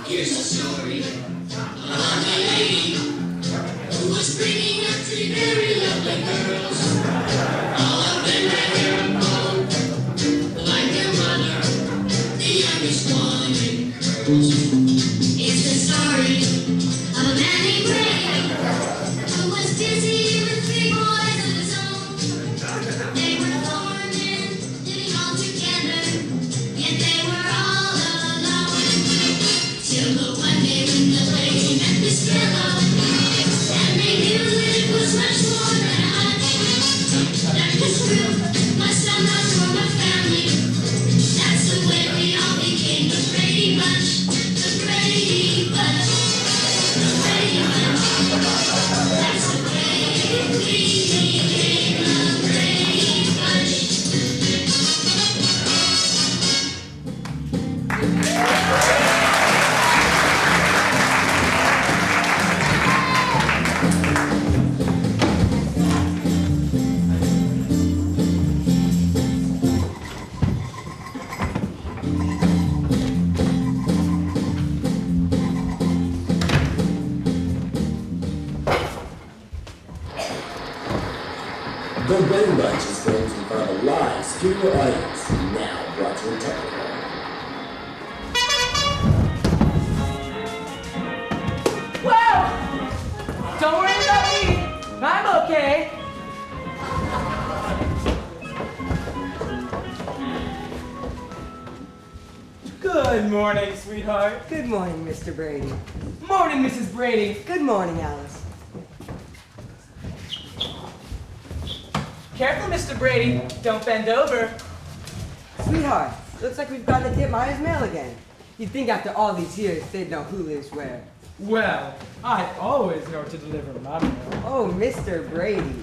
Here's a story of a lovely lady who was bringing up three very lovely girls. All of them had hair and bone, like their mother, the youngest one in curls. It's the story of a man named Brady who was busy with three boys of his own. They were four men living all together, yet they were all alone. Till the one day when the lady met this fellow, and they knew that it was much more than a hunch. That this group must somehow form a family. That's the way we all became the Brady Bunch. The Brady Bunch. The Brady Bunch. That's the way we became the Brady Bunch. The Brady Bunch is going to front of a live studio audience, now brought to you technical. Well, don't worry about me. I'm okay. Good morning, sweetheart. Good morning, Mr. Brady. Morning, Mrs. Brady. Good morning, Alice. Careful, Mr. Brady. Don't bend over. Sweetheart, looks like we've got the Dip Myers mail again. You'd think after all these years they'd know who lives where. Well, I always know to deliver my mail. Oh, Mr. Brady.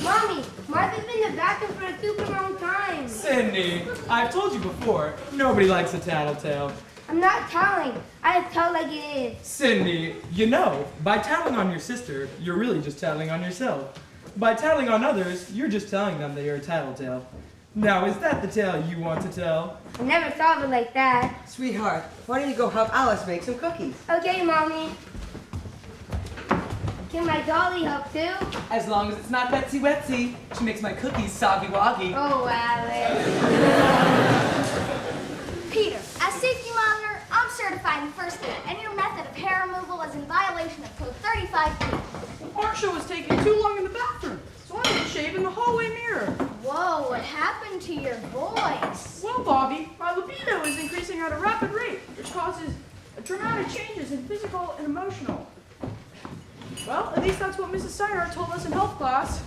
Mommy, Martha's been in the bathroom for a super long time. Cindy, I've told you before, nobody likes a tattletale. I'm not telling. I tell like it is. Cindy, you know, by tattling on your sister, you're really just tattling on yourself. By tattling on others, you're just telling them that you're a tattletale. Now, is that the tale you want to tell? I never thought of it like that. Sweetheart, why don't you go help Alice make some cookies? Okay, Mommy. Can my dolly help too? As long as it's not Betsy Wetsy. She makes my cookies soggy woggy. Oh, Alice. Peter, as safety monitor, I'm certified in first aid, and your method of hair removal is in violation of Code 35B. Marcia was taking too long in the bathroom, so I had to shave in the hallway mirror. Whoa, what happened to your voice? Well, Bobby, my libido is increasing at a rapid rate, which causes dramatic changes in physical and emotional. Well, at least that's what Mrs. Steiner told us in health class.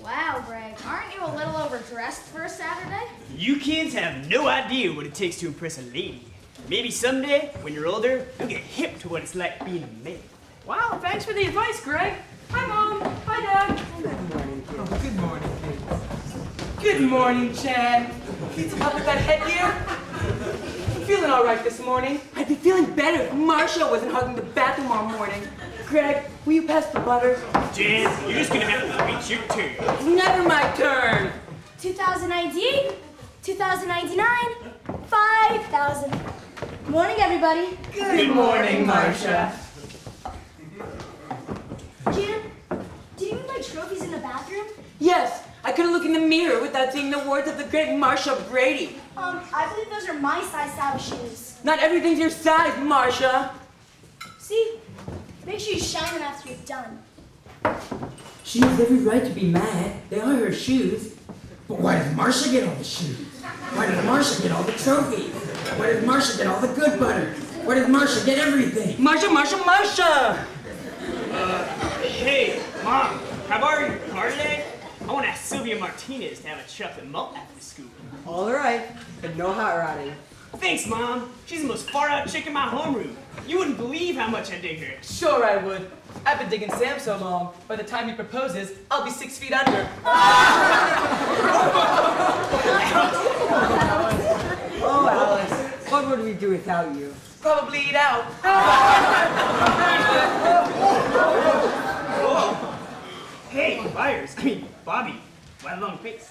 Wow, Greg, aren't you a little overdressed for a Saturday? You kids have no idea what it takes to impress a lady. Maybe someday, when you're older, you'll get hip to what it's like being a man. Wow, thanks for the advice, Greg. Hi, Mom. Hi, Dad. Good morning, kids. Oh, good morning, kids. Good morning, Chad. Need some help with that headgear? You feeling all right this morning? I'd be feeling better if Marcia wasn't hugging the bathroom all morning. Greg, will you pass the butter? Jan, you're just gonna have to wait your turn. It's never my turn. 2098, 2099, 5,000. Morning, everybody. Good morning, Marcia. Jan, did you leave my trophies in the bathroom? Yes, I couldn't look in the mirror without seeing the words of the great Marcia Brady. I believe those are my size saddle shoes. Not everything's your size, Marcia. See? Make sure you shine them after you're done. She has every right to be mad. They are her shoes. But why does Marcia get all the shoes? Why does Marcia get all the trophies? Why does Marcia get all the good butter? Why does Marcia get everything? Marcia, Marcia, Marcia! Hey, Mom, can I borrow your car today? I want to ask Sylvia Martinez to have a chocolate malt after school. All right, but no hot rodding. Thanks, Mom. She's the most far-out chick in my homeroom. You wouldn't believe how much I dig her. Sure I would. I've been digging Sam so long, by the time he proposes, I'll be 6 feet under. Oh, Alice, what would we do without you? Probably eat out. Hey, Byers, Bobby, One long face.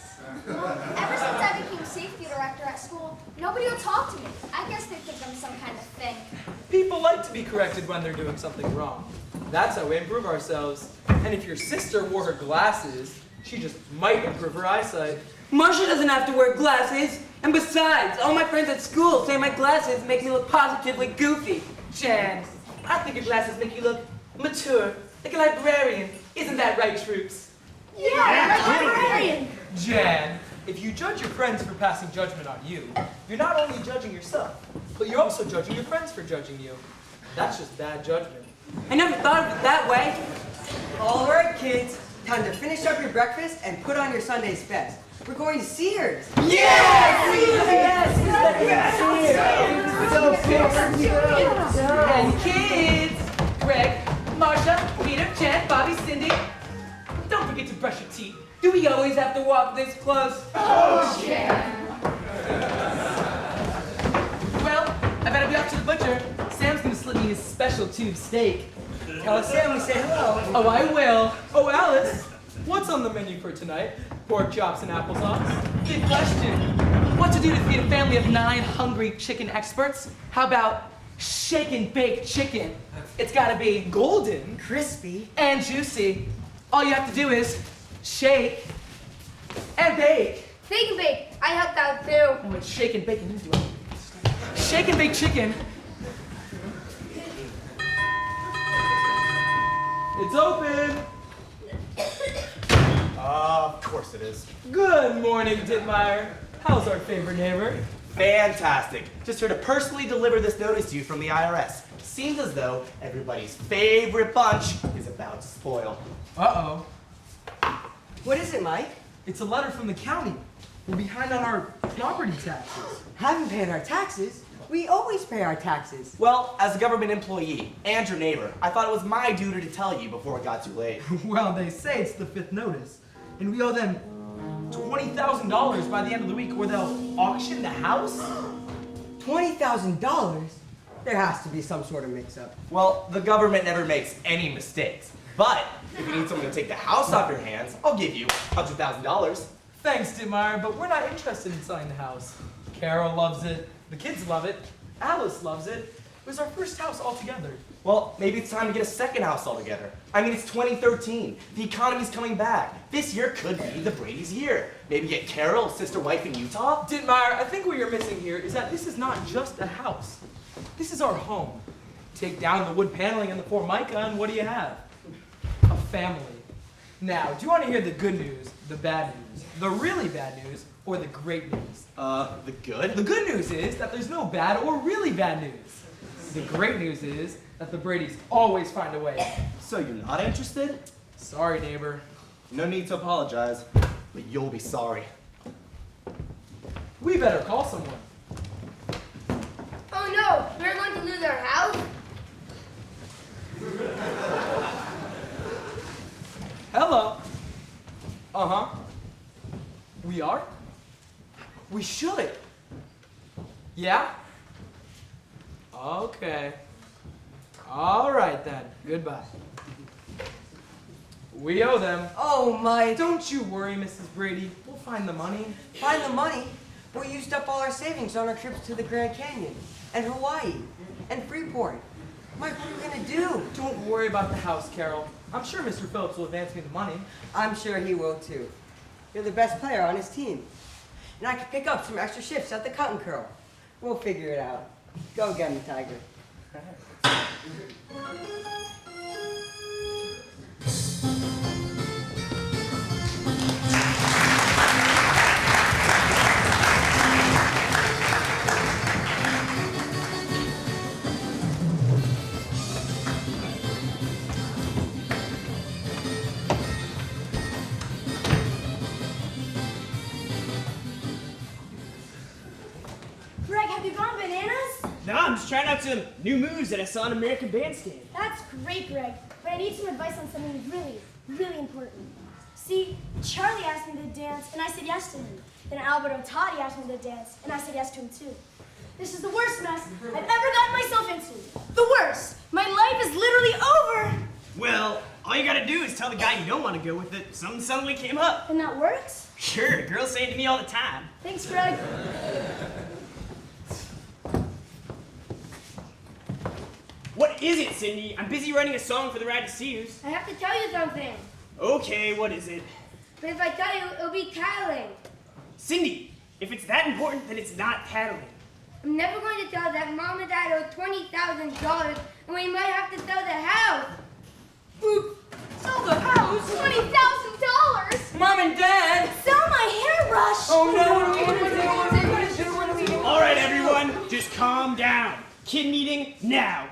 Ever since I became safety director at school, nobody will talk to me. I guess they think I'm some kind of thing. People like to be corrected when they're doing something wrong. That's how we improve ourselves. And if your sister wore her glasses, she just might improve her eyesight. Marcia doesn't have to wear glasses. And besides, all my friends at school say my glasses make me look positively goofy. Jan, I think your glasses make you look mature, like a librarian. Isn't that right, Troops? Yeah, librarian. Jan, if you judge your friends for passing judgment on you, you're not only judging yourself, but you're also judging your friends for judging you. That's just bad judgment. I never thought of it that way. All right, kids. Time to finish up your breakfast and put on your Sunday's best. We're going to Sears. And kids, Greg, Marcia, Peter, Jen, Bobby, Cindy, don't forget to brush your teeth. Do we always have to walk this close? Oh, Jan. Well, I better be off to the butcher. Sam's gonna slip me his special tube steak. Tell us Sam we say hello. Oh, I will. Oh, Alice, what's on the menu for tonight? Pork chops and applesauce? Good question. What to do to feed a family of 9 hungry chicken experts? How about shake and bake chicken? It's gotta be golden, Crispy. and juicy. All you have to do is shake and bake. Bake and bake. I helped out too. Oh, it's shake and bake. You need to do it. Shake and bake chicken. It's open. Of course it is. Good morning, Dittmeyer. How's our favorite neighbor? Fantastic. Just here to personally deliver this notice to you from the IRS. Seems as though everybody's favorite bunch is about to spoil. Uh-oh. What is it, Mike? It's a letter from the county. We're behind on our property taxes. Haven't paid our taxes. We always pay our taxes. Well, as a government employee and your neighbor, I thought it was my duty to tell you before it got too late. Well, they say it's the 5th notice, and we owe them $20,000 by the end of the week, or they'll auction the house. $20,000? There has to be some sort of mix-up. Well, the government never makes any mistakes. But if you need someone to take the house off your hands, I'll give you $100,000. Thanks, Dittmeyer, but we're not interested in selling the house. Carol loves it. The kids love it. Alice loves it. It was our first house altogether. Well, maybe it's time to get a second house altogether. I mean, it's 2013. The economy's coming back. This year could be the Brady's year. Maybe get Carol, sister wife in Utah. Dittmeyer, I think what you're missing here is that this is not just a house. This is our home. Take down the wood paneling and the formica, and what do you have? A family. Now, do you want to hear the good news, the bad news, the really bad news, or the great news? The good? The good news is that there's no bad or really bad news. The great news is that the Bradys always find a way. So you're not interested? Sorry, neighbor. No need to apologize, but you'll be sorry. We better call someone. Oh no, we're going to lose our house? Hello. Uh-huh. We are? We should. Yeah? Okay. All right then. Goodbye. We owe them. Oh, Mike. Don't you worry, Mrs. Brady. We'll find the money. Find the money? We used up all our savings on our trips to the Grand Canyon, and Hawaii, and Freeport. Mike, what are we gonna do? Don't worry about the house, Carol. I'm sure Mr. Phillips will advance me the money. I'm sure he will too. You're the best player on his team. And I could pick up some extra shifts at the Cotton Curl. We'll figure it out. Go get him, Tiger. Greg, have you gone bananas? No, I'm just trying out some new moves that I saw in American Bandstand. That's great, Greg. But I need some advice on something really, really important. See, Charlie asked me to dance, and I said yes to him. Then Alberto Totti asked me to dance, and I said yes to him too. This is the worst mess I've ever gotten myself into. The worst. My life is literally over. Well, All you gotta do is tell the guy you don't want to go with that something suddenly came up. And that works? Sure, girls say it to me all the time. Thanks, Greg. What is it, Cindy? I'm busy writing a song for the Rad to Seers. I have to tell you something. Okay, what is it? But if I tell you, it'll be tattling. Cindy, if it's that important, then it's not tattling. I'm never going to tell that Mom and Dad owe $20,000 and we might have to sell the house. Oops. Sell the house? $20,000! Mom and Dad! Sell my hairbrush! Oh no, what are we gonna do? What are we gonna do? What are we gonna do? All right, everyone, just calm down. Kid meeting now.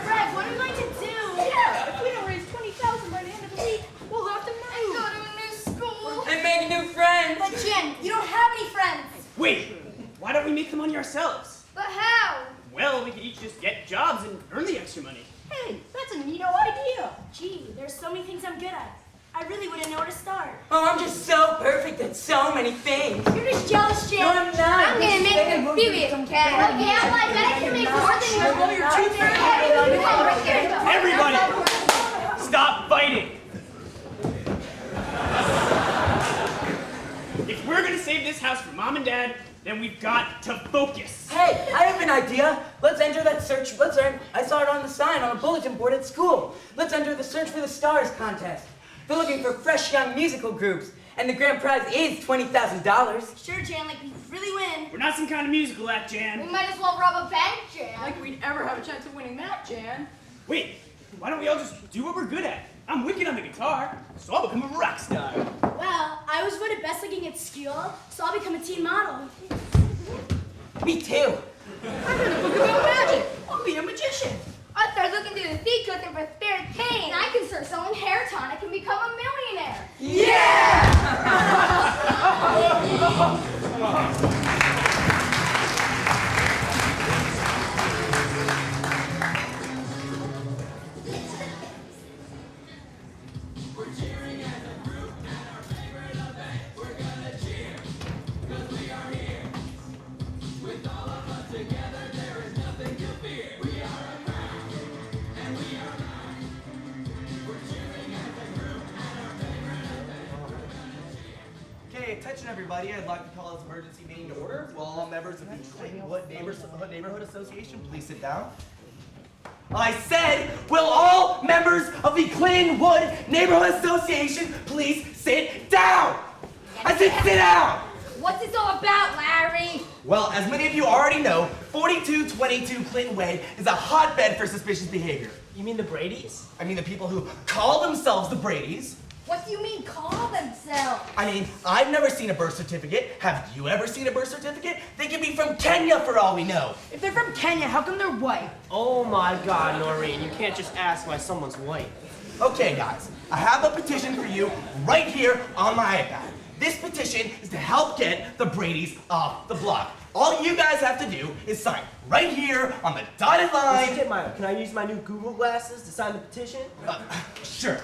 Greg, what are we going to do? Yeah, if we don't raise $20,000 by the end of the week, we'll have to move. Go to a new school. And make new friends! But Jen, you don't have any friends. Wait, why don't we make the money ourselves? But how? Well, we could each just get jobs and earn the extra money. Hey, that's a neato idea. Gee, there's so many things I'm good at. I really wouldn't know where to start. Oh, I'm just so perfect at so many things. You're just jealous, Jen. No, I'm not. I'm gonna make them serious, Ken. Oh, yeah, well, I bet I can make more than your Well, you're too fat. Everybody, stop fighting. If we're gonna save this house for Mom and Dad, then we've got to focus. Hey, I have an idea. Let's enter that search. I saw it on the sign on a bulletin board at school. Let's enter the Search for the Stars contest. They're looking for fresh young musical groups, and the grand prize is $20,000. Sure, Jan, like we really win. We're not some kind of musical act, We Jan. might as well rob a bank, Jan. Like we'd ever have a chance of winning that, Jan. Wait, why don't we all just do what we're good at? I'm wicked on the guitar, so I'll become a rock star. Well, I was voted best looking at school, so I'll become a teen model. Me too. I'm gonna book about magic. I'll be a magician. I'll start looking through the sea cushion for spare change. And I can start selling hair tonic and become a millionaire. Okay, attention everybody. I'd like to call this emergency meeting to order. Will all members of the Clintonwood Neighborhood Association please sit down? I said, will all members of the Clintonwood Neighborhood Association please sit down? I said sit down! What's this all about, Larry? Well, as many of you already know, 4222 Clinton Way is a hotbed for suspicious behavior. You mean the Bradys? I mean the people who call themselves the Bradys. What do you mean call themselves? I mean, I've never seen a birth certificate. Have you ever seen a birth certificate? They could be from Kenya for all we know. If they're from Kenya, how come they're white? Oh my God, Noreen, you can't just ask why someone's white. Okay, guys, I have a petition for you right here on my iPad. This petition is to help get the Bradys off the block. All you guys have to do is sign right here on the dotted line. Can I use my new Google glasses to sign the petition? Sure.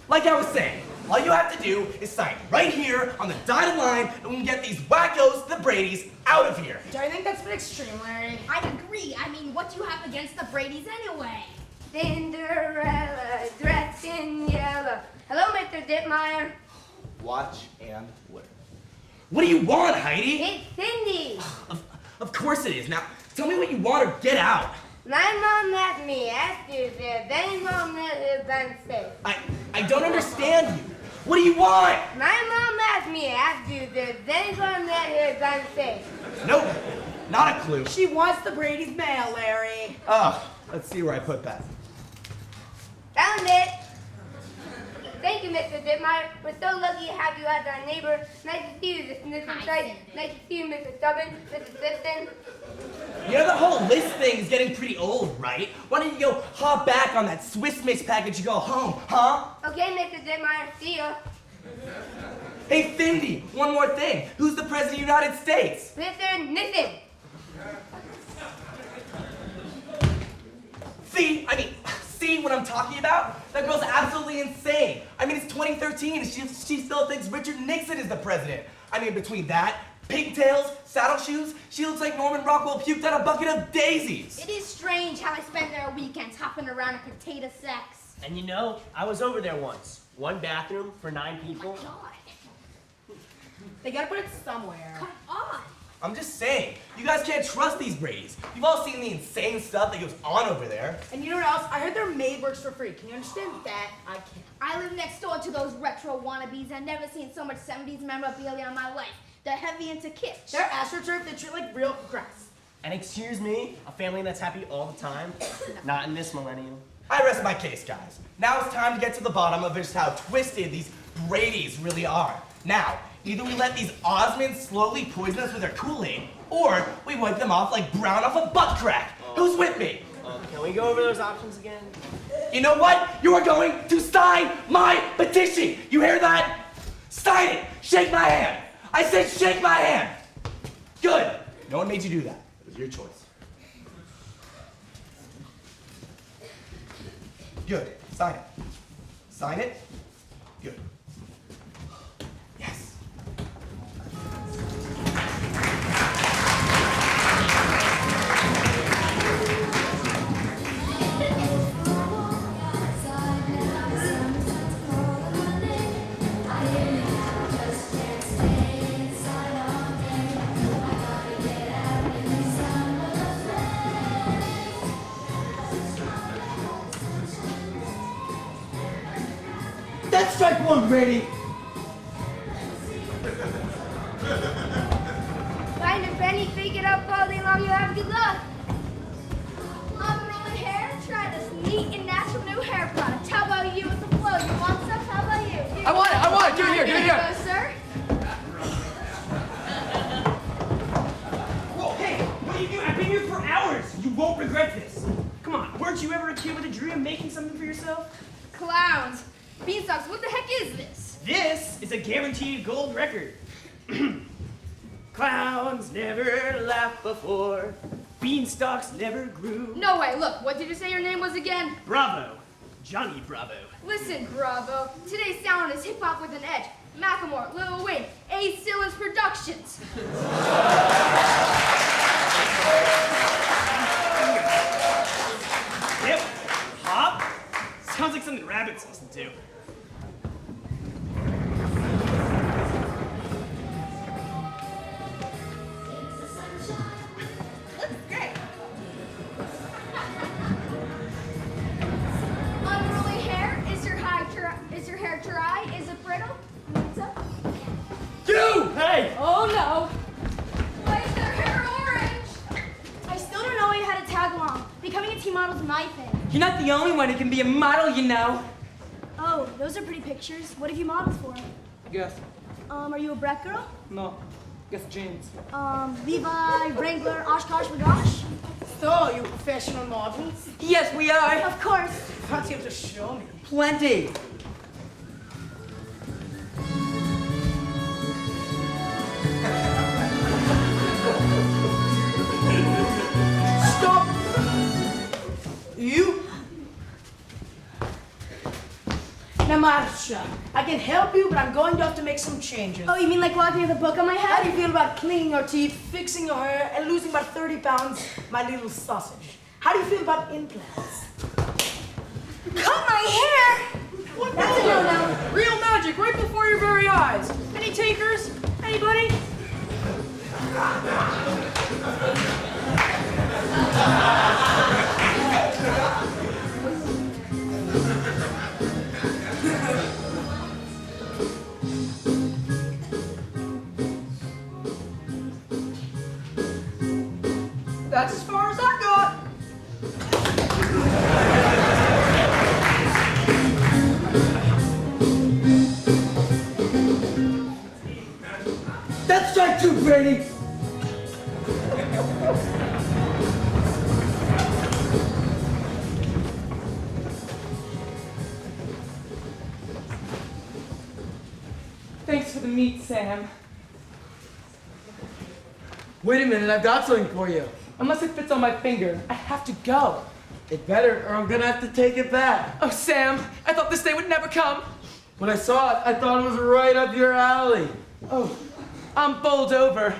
Like I was saying, all you have to do is sign right here on the dotted line, and we can get these wackos, the Bradys, out of here. I think that's been extreme, Larry. I agree. I mean, what do you have against the Bradys anyway? Cinderella dressed in yellow. Hello, Mr. Dittmeyer. Watch and learn. What do you want, Heidi? It's Cindy. Of course it is. Now, tell me what you want or get out. My mom asked me after the very moment is unsafe. I don't understand you. What do you want? My mom asked me after the very moment is unsafe. Nope, not a clue. She wants the Brady's mail, Larry. Oh, let's see where I put that. Found it. Thank you, Mr. Dittmeyer. We're so lucky to have you as our neighbor. Nice to see you, Mrs. Tight. Nice to see you, Mr. Stubborn, Mrs. Sifton. You know, the whole list thing is getting pretty old, right? Why don't you go hop back on that Swiss Mix package and go home, huh? Okay, Mr. Dittmeyer. See ya. Hey, Cindy, one more thing. Who's the President of the United States? Mr. Nissen. See what I'm talking about? That girl's absolutely insane. I mean, it's 2013 and she still thinks Richard Nixon is the president. I mean, between that, pigtails, saddle shoes, she looks like Norman Rockwell puked out a bucket of daisies. It is strange how I spend their weekends hopping around a potato sacks. And you know, I was over there once. One bathroom for 9 people. God. They gotta put it somewhere. Come on. I'm just saying, you guys can't trust these Bradys. You've all seen the insane stuff that goes on over there. And you know what else? I heard their maid works for free. Can you understand that? I can't. I live next door to those retro wannabes. I've never seen so much 70s memorabilia in my life. They're heavy into kitsch. They're astroturf. They treat like real grass. And excuse me, a family that's happy all the time? Not in this millennium. I rest my case, guys. Now it's time to get to the bottom of just how twisted these Bradys really are. Now, either we let these Osmonds slowly poison us with their Kool-Aid, or we wipe them off like brown off a butt crack. Who's with me? Can we go over those options again? You know what? You are going to sign my petition. You hear that? Sign it. Shake my hand. I said shake my hand. Good. No one made you do that. It was your choice. Good. Sign it. Sign it. Good. Yes. That's strike one, Brady. Find a penny, fake it up all day long, you'll have good luck. Unruly hair, try this neat and natural new hair product. How about you with the flow? You want some? How about you? I want it, do it here, do it Here you here. go, sir. Whoa, hey, what are you doing? I've been here for hours. You won't regret this. Come on, weren't you ever a kid with a dream of making something for yourself? Clowns. Beanstalks, what the heck is this? This is a guaranteed gold record. Clowns never laughed before. Beanstalks never grew. No way, look, what did you say your name was again? Bravo. Johnny Bravo. Listen, Bravo, today's sound is hip-hop with an edge. Macklemore, Lil Wayne, A. Silla's Productions. Hip hop? Sounds like something rabbits listen to. Looks great. Unruly hair, is your hair dry? Is it brittle? Needs up? You! Hey! Oh no. Why is their hair orange? I still don't know how to tag along. Becoming a teen model's my thing. You're not the only one who can be a model, you know. Oh, those are pretty pictures. What have you modeled for? Guess. Are you a Brett girl? No. Guess jeans. Levi, Wrangler, Oshkosh, Bagosh? So, you professional models? Yes, we are. Of course. Thought you have to show me. Plenty. Stop! You? Now, Marsha, I can help you, but I'm going to have to make some changes. Oh, you mean like walking with a book on my How do head? you feel about cleaning your teeth, fixing your hair, and losing about 30 pounds, my little sausage? How do you feel about implants? Cut my hair! That's a no-no. Real magic right before your very eyes. Any takers? Anybody? That's as far as I got. That's strike two, Brady. Thanks for the meat, Sam. Wait a minute, I've got something for you. Unless it fits on my finger, I have to go. It better, or I'm gonna have to take it back. Oh, Sam, I thought this day would never come. When I saw it, I thought it was right up your alley. Oh, I'm bowled over.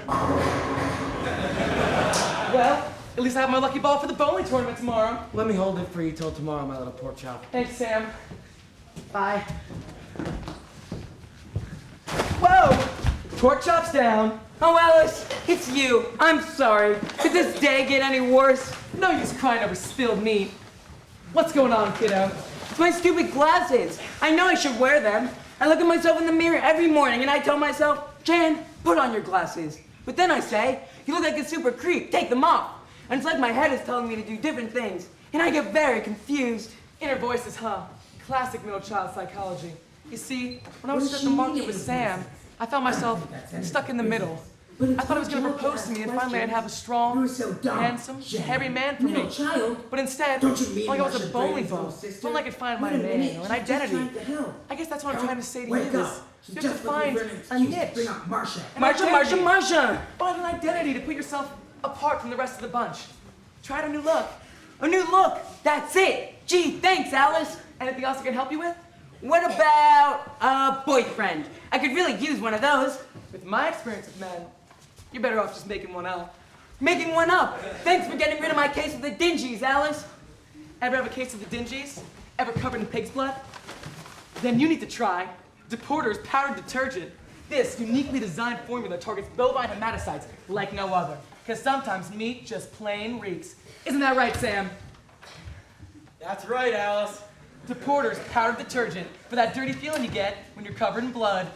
Well, at least I have my lucky ball for the bowling tournament tomorrow. Let me hold it for you till tomorrow, my little pork chop. Thanks, Sam. Bye. Whoa! Pork chop's down. Oh, Alice, it's you. I'm sorry. Could this day get any worse? No use crying over spilled meat. What's going on, kiddo? It's my stupid glasses. I know I should wear them. I look at myself in the mirror every morning and I tell myself, Jan, put on your glasses. But then I say, you look like a super creep, take them off. And it's like my head is telling me to do different things. And I get very confused. Inner voices, huh? Classic middle child psychology. You see, when I was at the market with Sam, I found myself stuck in the middle. I thought he was going to propose to me and finally I'd have a strong, handsome, hairy man for me. But instead, all I got was a bowling ball. When I could find my man or an identity. I guess that's what I'm trying to say to you is you have to find a niche. Marsha! Find an identity to put yourself apart from the rest of the bunch. Try out a new look. A new look, that's it. Gee, thanks, Alice. Anything else I can help you with? What about a boyfriend? I could really use one of those. With my experience with men, you're better off just making one up. Making one up. Thanks for getting rid of my case of the dingies, Alice. Ever have a case of the dingies? Ever covered in pig's blood? Then you need to try Deporter's powdered detergent. This uniquely designed formula targets bovine hematocytes like no other. Because sometimes meat just plain reeks. Isn't that right, Sam? That's right, Alice. Deporter's powdered detergent for that dirty feeling you get when you're covered in blood.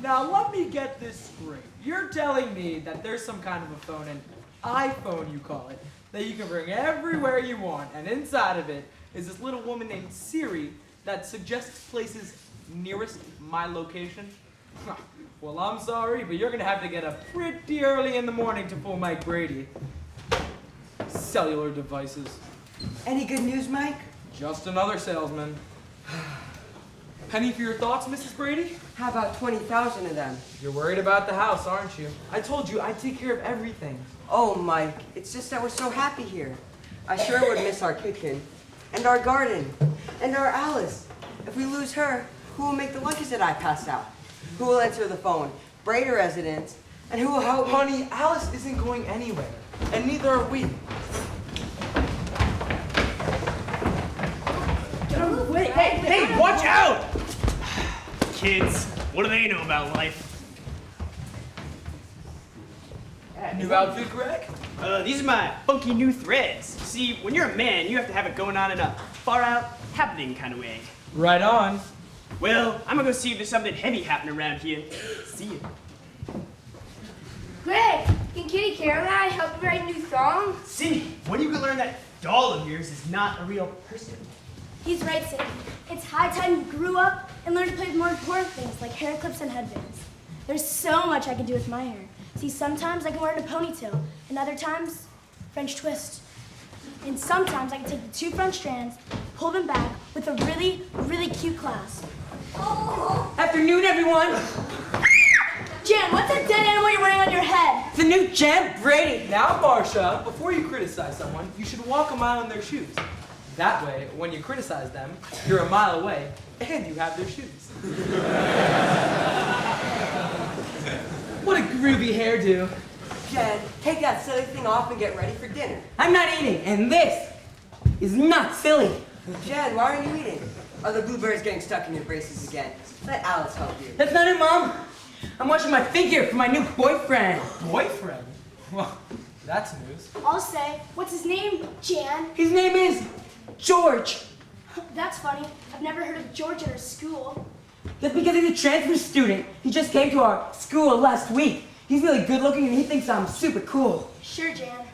Now let me get this straight. You're telling me that there's some kind of a phone, an iPhone you call it, that you can bring everywhere you want, and inside of it is this little woman named Siri that suggests places nearest my location? Well, I'm sorry, but you're gonna have to get up pretty early in the morning to fool Mike Brady. Cellular devices. Any good news, Mike? Just another salesman. Penny for your thoughts, Mrs. Brady? How about 20,000 of them? You're worried about the house, aren't you? I told you I'd take care of everything. Oh, Mike, it's just that we're so happy here. I sure would miss our kitchen, and our garden, and our Alice. If we lose her, who will make the lunches that I pass out? Who will answer the phone? Brady residents, and who will help me? Honey, Alice isn't going anywhere, and neither are we. Hey, watch out! Kids, what do they know about life? New outfit, Greg? These are my funky new threads. See, when you're a man, you have to have it going on in a far-out, happening kind of way. Right on. Well, I'm gonna go see if there's something heavy happening around here. See you. Greg, can Kitty Caroline help you write a new song? Cindy, when are you gonna learn that doll of yours is not a real person? He's right, Cindy. It's high time you grew up and learned to play with more important things like hair clips and headbands. There's so much I can do with my hair. See, sometimes I can wear it in a ponytail, and other times, French twist. And sometimes I can take the two front strands, pull them back with a really, really cute clasp. Afternoon, everyone. Jan, what's that dead animal you're wearing on your head? It's a new Jan Brady. Now, Marcia, before you criticize someone, you should walk a mile in their shoes. That way, when you criticize them, you're a mile away, and you have their shoes. What a groovy hairdo. Jen, take that silly thing off and get ready for dinner. I'm not eating, and this is not silly. Jen, why aren't you eating? Are the blueberries getting stuck in your braces again? Let Alice help you. That's not it, Mom. I'm washing my figure for my new boyfriend. Boyfriend? Well, that's news. I'll say, what's his name, Jan? His name is George. That's funny. I've never heard of George at our school. That's because he's a transfer student. He just came to our school last week. He's really good looking and he thinks I'm super cool. Sure, Jan.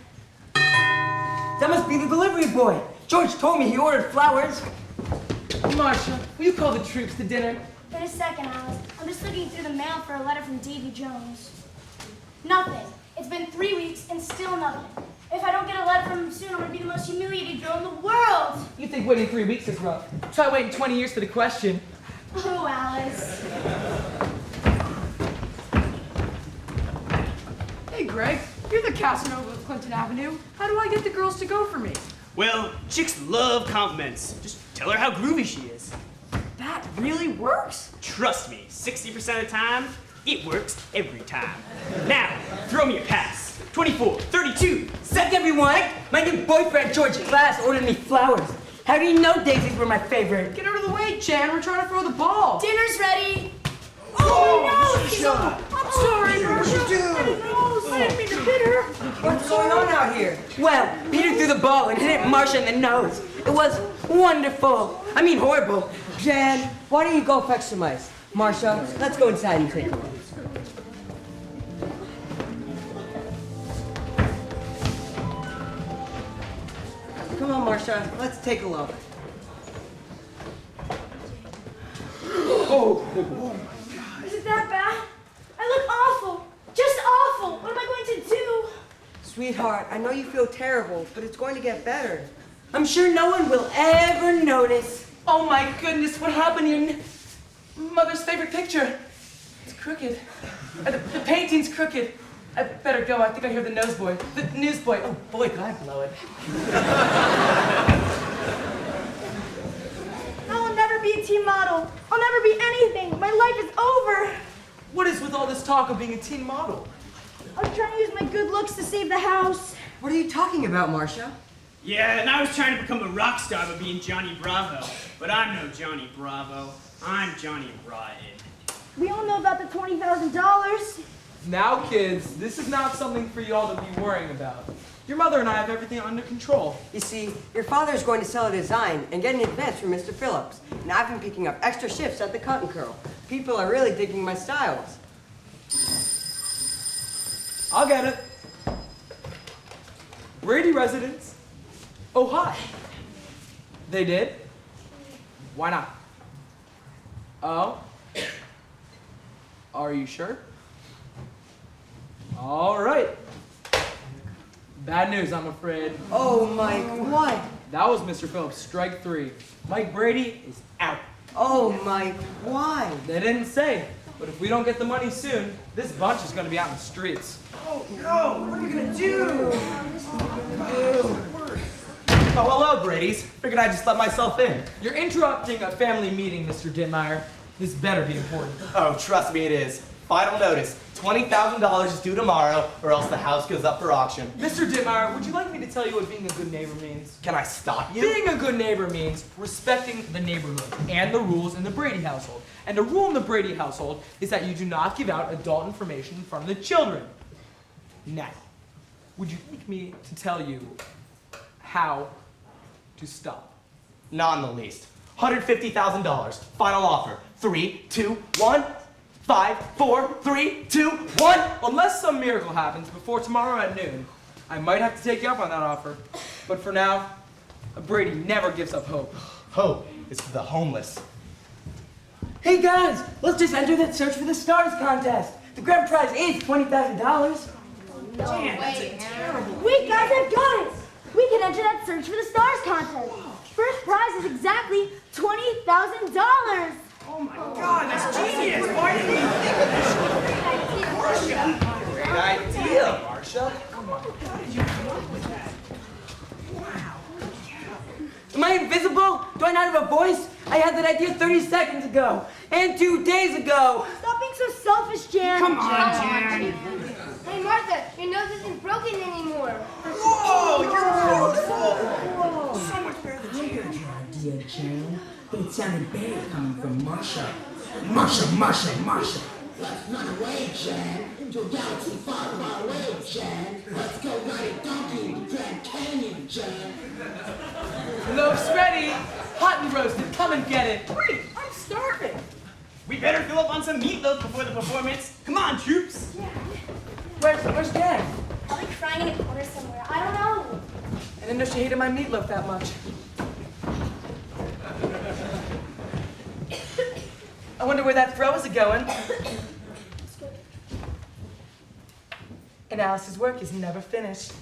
That must be the delivery boy. George told me he ordered flowers. Marcia, will you call the troops to dinner? In a second, Alice. I'm just looking through the mail for a letter from Davy Jones. Nothing. It's been 3 weeks and still nothing. If I don't get a letter from him soon, I'm gonna be the most humiliated girl in the world. You think waiting 3 weeks is rough? Try waiting 20 years for the question. Oh, Alice. Hey, Greg, you're the Casanova of Clinton Avenue. How do I get the girls to go for me? Well, chicks love compliments. Just tell her how groovy she is. That really works? Trust me, 60% of the time, it works every time. Now, throw me a pass. 24, 32. Set everyone! My new boyfriend, George Glass, ordered me flowers. How do you know daisies were my favorite? Get out of the way, Jan. We're trying to throw the ball. Dinner's ready. Oh, no! Shut up. I'm sorry, Marcia. I didn't mean to hit her. What's going on out here? Well, Peter threw the ball and hit Marcia in the nose. It was wonderful. I mean, horrible. Jan, why don't you go fetch some ice? Marcia, let's go inside and take a look. Come on, Marcia, let's take a look. Is it that bad? I look awful. Just awful. What am I going to do? Sweetheart, I know you feel terrible, but it's going to get better. I'm sure no one will ever notice. Oh my goodness, what happened to your mother's favorite picture? It's crooked. The painting's crooked. I better go. I think I hear the newsboy. The newsboy. Oh boy, could I blow it. I'll never be a teen model. I'll never be anything. My life is over. What is with all this talk of being a teen model? I was trying to use my good looks to save the house. What are you talking about, Marcia? Yeah, and I was trying to become a rock star by being Johnny Bravo. But I'm no Johnny Bravo. I'm Johnny Rotten. We all know about the $20,000. Now, kids, this is not something for you all to be worrying about. Your mother and I have everything under control. You see, your father is going to sell a design and get an advance from Mr. Phillips. And I've been picking up extra shifts at the Cut and Curl. People are really digging my styles. I'll get it. Brady residents. Oh, hi. They did? Why not? Oh? Are you sure? All right. Bad news, I'm afraid. Oh, Mike, what? That was Mr. Phillips, strike 3. Mike Brady is out. Oh, Mike, why? They didn't say, but if we don't get the money soon, this bunch is going to be out in the streets. Oh no, what are we gonna do? Oh, hello, Brady's. Figured I'd just let myself in. You're interrupting a family meeting, Mr. Dittmeyer. This better be important. Oh, trust me, it is. Final notice. $20,000 is due tomorrow, or else the house goes up for auction. Mr. Dittmeyer, would you like me to tell you what being a good neighbor means? Can I stop you? Being a good neighbor means respecting the neighborhood and the rules in the Brady household. And the rule in the Brady household is that you do not give out adult information in front of the children. Now, would you like me to tell you how to stop? Not in the least. $150,000. Final offer. 3, 2, 1. 5, 4, 3, 2, 1. Unless some miracle happens before tomorrow at noon, I might have to take you up on that offer. But for now, Brady never gives up hope. Hope is for the homeless. Hey guys, let's just enter that Search for the Stars contest. The grand prize is $20,000. Jan, that's a terrible. Wait, guys, I've got it. We can enter that Search for the Stars contest. First prize is exactly $20,000. Oh my God, that's genius. Why didn't you think of this? Marcia. Great idea, Marcia. Am I invisible? Do I not have a voice? I had that idea 30 seconds ago. And 2 days ago. Stop being so selfish, Jan. Come on, Jan. Hey, Martha, your nose isn't broken anymore. Whoa, you're beautiful. So much better than your idea, Jan. But it sounded bad coming from Marcia. Marcia. Let's run away, Jan, into a galaxy far, far away, Jan. Let's go ride a donkey in the Grand Canyon, Jan. Loaf's ready. Hot and roasted. Come and get it. Wait, I'm starving. We better fill up on some meatloaf before the performance. Come on, troops. Where's Jan? Probably crying in a corner somewhere. I don't know. I didn't know she hated my meatloaf that much. I wonder where that throw is going. and Alice's work is never finished.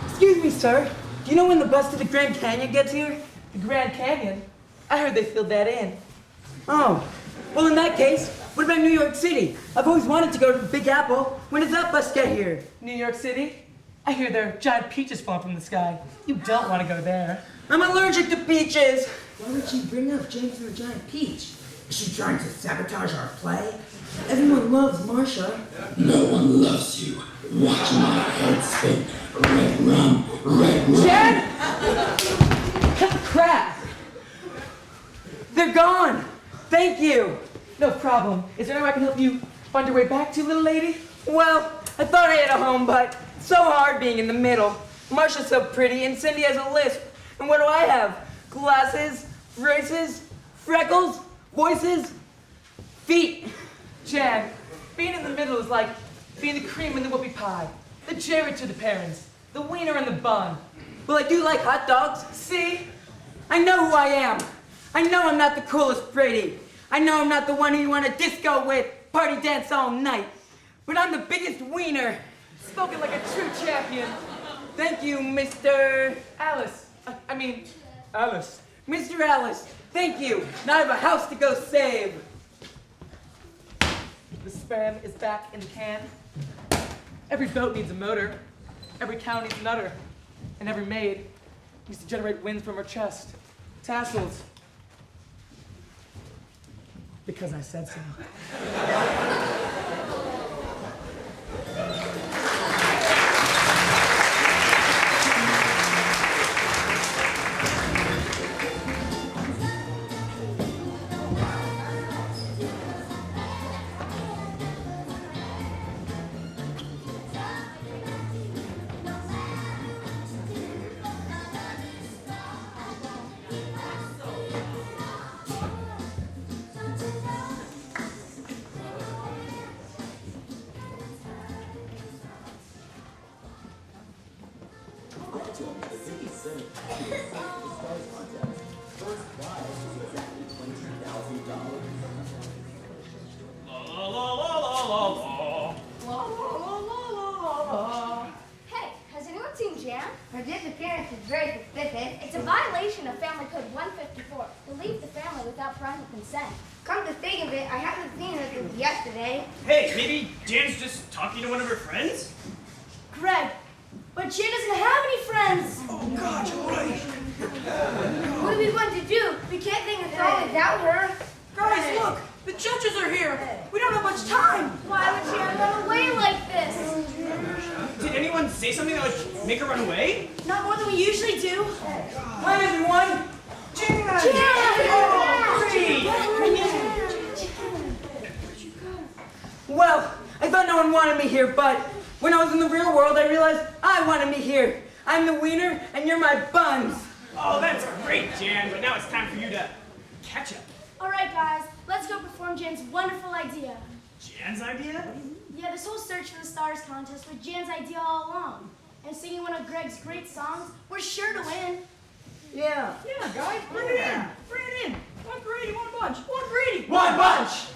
Excuse me, sir. Do you know when the bus to the Grand Canyon gets here? The Grand Canyon? I heard they filled that in. Oh. Well, in that case, what about New York City? I've always wanted to go to the Big Apple. When does that bus get here? New York City? I hear there are giant peaches falling from the sky. You don't want to go there. I'm allergic to peaches. Why would she bring up James and the Giant Peach? Is she trying to sabotage our play? Everyone loves Marsha. No one loves you. Watch my head spin. Red rum, red rum. Chad! Crap! They're gone! Thank you! No problem. Is there any way I can help you find your way back to, little lady? Well, I thought I had a home, but it's so hard being in the middle. Marsha's so pretty, and Cindy has a lisp. And what do I have? Glasses, braces, freckles, voices, feet. Jan, being in the middle is like being the cream in the whoopie pie, the cherry to the parents, the wiener in the bun. Well, I do like hot dogs. See? I know who I am. I know I'm not the coolest Brady. I know I'm not the one who you want to disco with, party dance all night. But I'm the biggest wiener. Spoken like a true champion. Thank you, Mr. Alice. Alice. Mr. Alice, thank you. Now I have a house to go save. The spam is back in the can. Every boat needs a motor. Every cow needs a nutter. And every maid needs to generate wind from her chest. Tassels. Because I said so. Hey, has anyone seen Jan? Her disappearance is very suspicious. It's a violation of Family Code 154 to leave the family without parental consent. Come to think of it, I haven't seen her since yesterday. Hey, maybe Jan's just talking to one of her friends? Greg, but Jan doesn't have any friends. Oh, God, you're right. What do we want to do? We can't think of song without her. Guys, look! The judges are here! We don't have much time! Why would Jan run away like this? Did anyone say something that would make her run away? Not more than we usually do. Hi, everyone. Jan! Well, I thought no one wanted me here, but when I was in the real world, I realized I wanted me here. I'm the wiener, and you're my buns. Oh, that's great, Jan, but now it's time for you to catch up. All right, guys, let's go perform Jan's wonderful idea. Jan's idea? Yeah, this whole Search for the Stars contest was Jan's idea all along. And singing one of Greg's great songs, we're sure to win. Yeah. Yeah, guys, bring it in! Bring it in! One Brady, one bunch! One Brady! One bunch!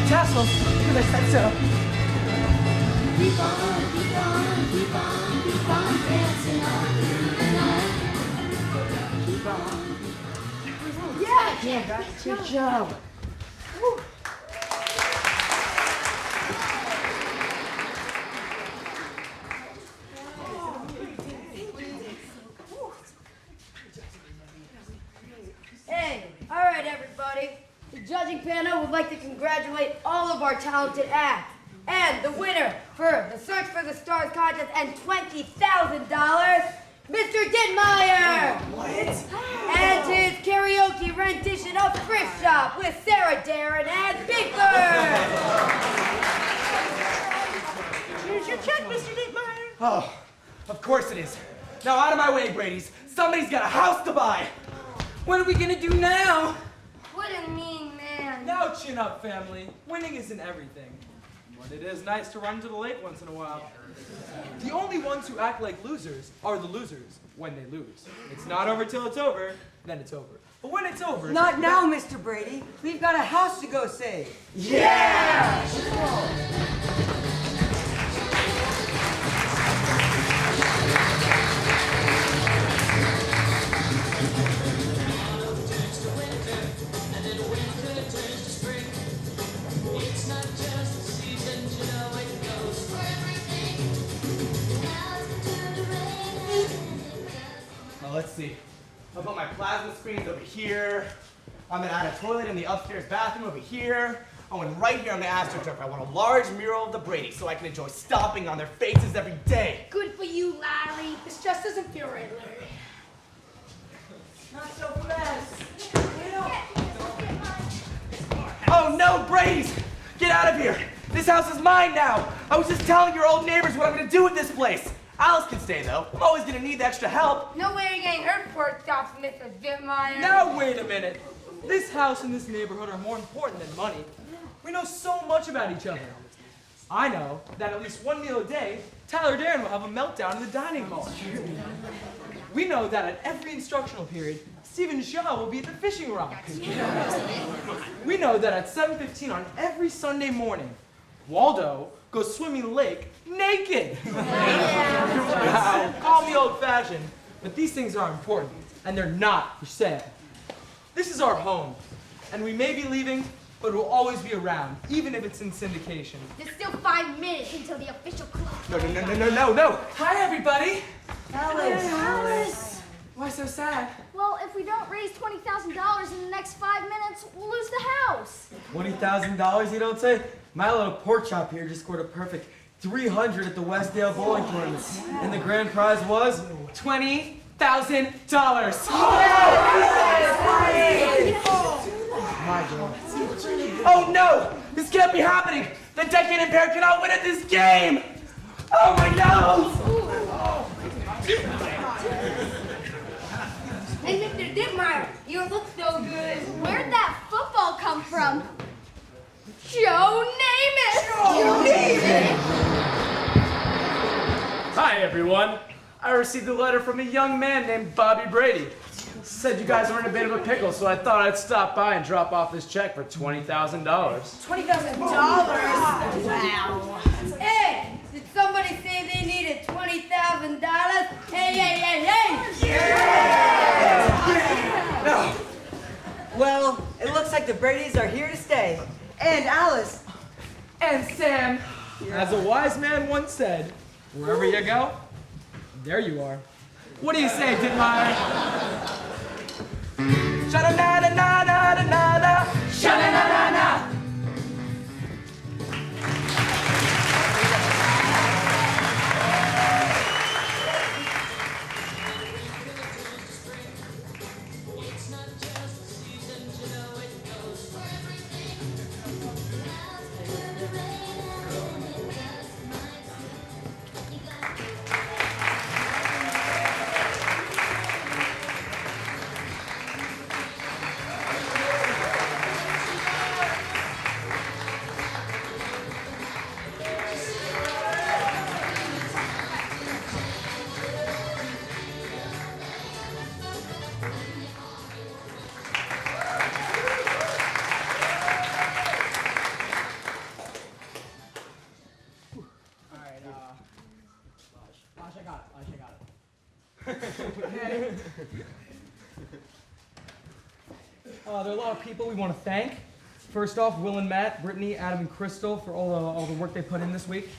Tassels, because I said so. Keep on, keep on, keep on, keep on dancing all through the night. Keep on. Yeah, good job. Hey, all right, everybody. The judging panel would like to congratulate all of our talented acts. And the winner for the Search for the Stars contest and $20,000, Mr. Dittmeyer! What? And his karaoke rendition of Thrift Shop with Sarah Darren and Big Bird! Here's your check, Mr. Dittmeyer. Oh, of course it is. Now out of my way, Brady's. Somebody's got a house to buy. What are we gonna do now? What a mean man. Now chin up, family. Winning isn't everything. But it is nice to run to the lake once in a while. The only ones who act like losers are the losers when they lose. It's not over till it's over, then it's over. But when it's over... Not now, Mr. Brady. We've got a house to go save. Yeah! Let's see. I'll put my plasma screens over here. I'm gonna add a toilet in the upstairs bathroom over here. Oh, and right here on the AstroTurf, I want a large mural of the Brady so I can enjoy stomping on their faces every day. Good for you, Larry. This just doesn't feel right, Larry. Not so fast. Oh no, Brady's! Get out of here! This house is mine now! I was just telling your old neighbors what I'm gonna do with this place. Alice can stay though. I'm always gonna need the extra help. No way you're getting her pork chops, Mr. Dittmeyer. Now wait a minute. This house and this neighborhood are more important than money. We know so much about each other. I know that at least one meal a day, Tyler Darren will have a meltdown in the dining hall. We know that at every instructional period, Stephen Shaw will be at the fishing rod. We know that at 7:15 on every Sunday morning, Waldo goes swimming in the lake naked. Wow, call me old-fashioned, but these things are important, and they're not for sale. This is our home, and we may be leaving, but we'll always be around, even if it's in syndication. There's still 5 minutes until the official close. No. Hi, everybody. Alice. Why so sad? Well, if we don't raise $20,000 in the next 5 minutes, we'll lose the house. $20,000, you don't say? My little pork chop here just scored a perfect 300 at the Westdale bowling tournament. And the grand prize was $20,000. Oh no! This can't be happening! The decade impaired cannot win at this game! Oh my nose! Hey, Mr. Dittmeyer, you look so good. Where'd that football come from? Joe Namath! Hi, everyone. I received a letter from a young man named Bobby Brady. Said you guys were in a bit of a pickle, so I thought I'd stop by and drop off this check for $20,000. $20,000? Wow. Hey, did somebody say they needed $20,000? Hey! Yeah! No. Well, it looks like the Bradys are here to stay. And Alice. And Sam. As a wise man once said, wherever you go, there you are. What do you say, Dittmeyer? Sha-na-na-na-na-na-na-na, sha-na-na-na-na. Lash, I got it. There are a lot of people we want to thank. First off, Will and Matt, Brittany, Adam, and Crystal for all the work they put in this week.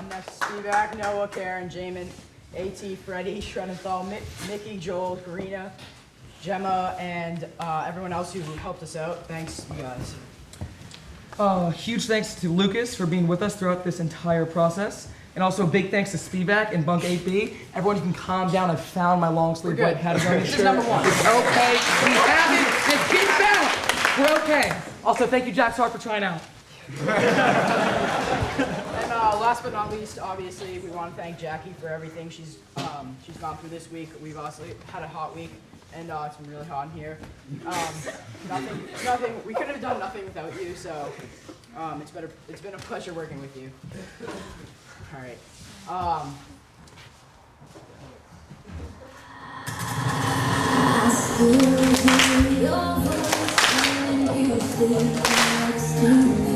Next, Spivak, Noah, Karen, Jamin, AT, Freddie, Shredenthal, Mickey, Joel, Karina, Gemma, and everyone else who helped us out. Thanks, you guys. Huge thanks to Lucas for being with us throughout this entire process. And also big thanks to Spivak and Bunk 8B. Everyone, you can calm down. I found my long sleeve white Patagonia This shirt. is number one. It's okay. We have it. Just get back. We're okay. Also, thank you, Jack Sark, for trying out. And last but not least, obviously, we want to thank Jackie for everything she's gone through this week. We've also had a hot week, and it's been really hot in here. Nothing. We could have done nothing without you. So it's been a pleasure working with you. All right. I still hear your voice when you sleep next to me.